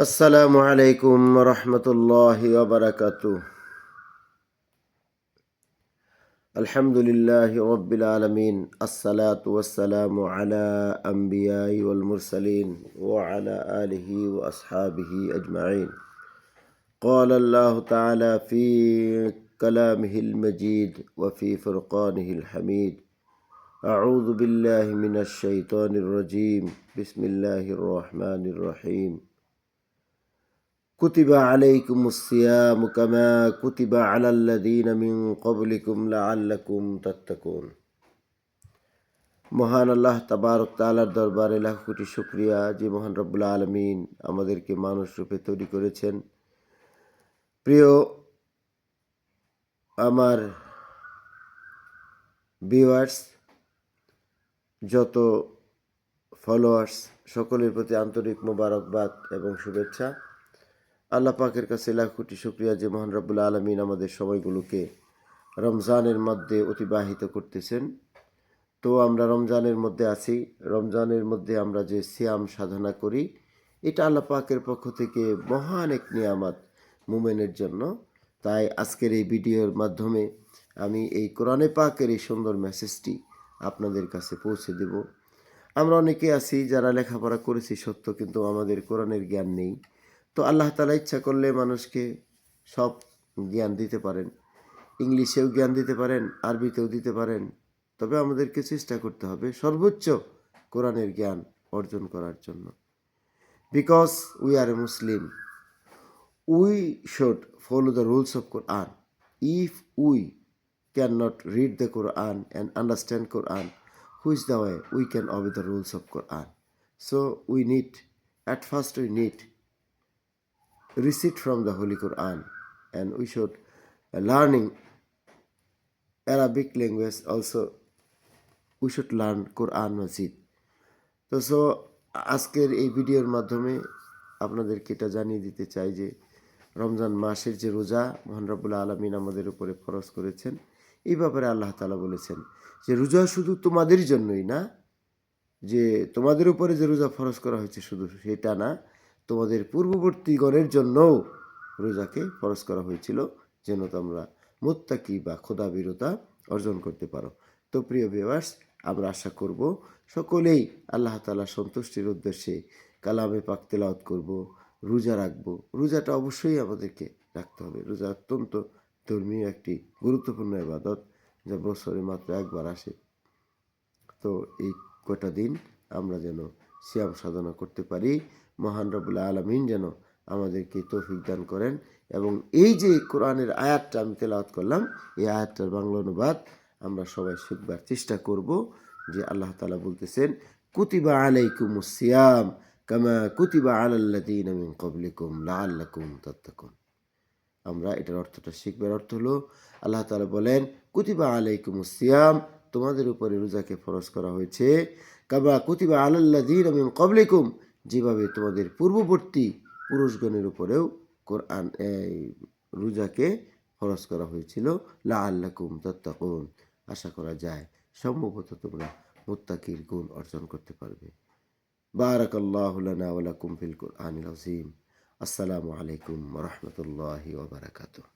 আসসালামু আলাইকুম রহমতুল্লাহি ওয়া বারাকাতুহু। আলহামদুলিল্লাহি রাব্বিল আলামিন। আসসালাতু ওয়াসসালামু আলা আম্বিয়াই ওয়াল মুরসালিন ওয়া আলা আলিহি ওয়া আসহাবিহি আজমাইন। قال الله تعالى في كلامه المجيد وفي فرقانه الحميد: أعوذ بالله من الشيطان الرجيم. بسم الله الرحمن الرحيم. كتب عليكم الصيام كما كتب على الذين من قبلكم لعلكم تتقون। মহান আল্লাহ তাবারক তাআলার দরবারে লাখ কোটি শুকরিয়া যে মহান রব্বুল আলামিন আমাদেরকে মানুষ রূপে তৈরি করেছেন। প্রিয় আমার ভিউয়ার্স, যত ফলোয়ার্স, সকলের প্রতি আন্তরিক মোবারকবাদ এবং শুভেচ্ছা। আল্লাহ পাকের কাছে লাখ কোটি শুকরিয়া যে মহান রব্বুল আলামিন আমাদের সময়গুলোকে রমজানের মধ্যে অতিবাহিত করতেছেন। তো আমরা রমজানের মধ্যে আছি। রমজানের মধ্যে আমরা যে সিয়াম সাধনা করি, এটা আল্লাহ পাকের পক্ষ থেকে মহান এক নিয়ামত মুমিনের জন্য। তাই আজকের এই ভিডিওর মাধ্যমে আমি এই কোরআনে পাকের এই সুন্দর মেসেজটি আপনাদের কাছে পৌঁছে দেব। আমরা অনেকে আছি যারা লেখাপড়া করেছি সত্য, কিন্তু আমাদের কোরআনের জ্ঞান নেই। তো আল্লাহ তাআলা ইচ্ছা করলে মানুষকে সব জ্ঞান দিতে পারেন। ইংলিশেও জ্ঞান দিতে পারেন, আরবিতেও দিতে পারেন। তবে আমাদেরকে চেষ্টা করতে হবে সর্বোচ্চ কোরআনের জ্ঞান অর্জন করার জন্য। Because we are A Muslim, we should follow the rules of Quran. If we can not read the Quran and understand Quran, which the way we can obey the rules of Quran. So we need, at first we need receipt from the Holy Quran, and we should learning Arabic language also. We should learn Quran Majid. তো আজকের এই ভিডিওর মাধ্যমে আপনাদেরকে এটা জানিয়ে দিতে চাই যে রমজান মাসের যে রোজা মহান রব্বুল আলামিন আমাদের উপরে ফরজ করেছেন, এই ব্যাপারে আল্লাহ তাআলা বলেছেন যে রোজা শুধু তোমাদের জন্যই না, যে তোমাদের উপরে যে রোজা ফরজ করা হয়েছে শুধু সেটা না, তোমাদের পূর্ববর্তীগণের জন্যও রোজাকে ফরজ করা হয়েছিল, যেন তোমরা মুত্তাকি বা খোদাভীরতা অর্জন করতে পারো। তো প্রিয় ভিউয়ার্স, আমরা আশা করব সকলেই আল্লাহ তাআলার সন্তুষ্টির উদ্দেশ্যে কালামে পাক তেলাওয়াত করব, রোজা রাখবো। রোজাটা অবশ্যই আমাদেরকে রাখতে হবে। রোজা অত্যন্ত ধর্মীয় একটি গুরুত্বপূর্ণ ইবাদত, যা বছরে মাত্র একবার আসে। তো এই কটা দিন আমরা যেন সিয়াম সাধনা করতে পারি। মহান রব্বুল আলামিন যেন আমাদেরকে তৌফিক দান করেন। এবং এই যে কোরআনের আয়াতটা আমি তেলাওয়াত করলাম, এই আয়াতটার বাংলা অনুবাদ আমরা সবাই শিখবার চেষ্টা করব। যে আল্লাহ তাআলা বলতেছেন, কুতিবা আলাইকুমুস সিয়াম কামা কুতিবা আলাল্লাযীনা মিন ক্বাবলিকুম লাআল্লাকুম তাত্তাকুন। আমরা এটার অর্থটা শিখবার অর্থ হলো, আল্লাহ তাআলা বলেন, কুতিবা আলাইকুমুস সিয়াম, তোমাদের উপরে রোজাকে ফরজ করা হয়েছে, কামা কুতিবা আলাল্লাযীনা মিন ক্বাবলিকুম, যেভাবে তোমাদের পূর্ববর্তী পুরুষগণের উপরেও কোরআন রোজাকে ফরজ করা হয়েছিল, লাআল্লাকুম তাত্তাকুন, আশা করা যায় সম্ভবত তোমরা মুত্তাকির গুণ অর্জন করতে পারবে। বারাকাল্লাহু লানা ওয়া লাকুম ফিল কুরআনিল আযীম। আসসালামু আলাইকুম ওয়া রাহমাতুল্লাহি ওয়া বারাকাতুহু।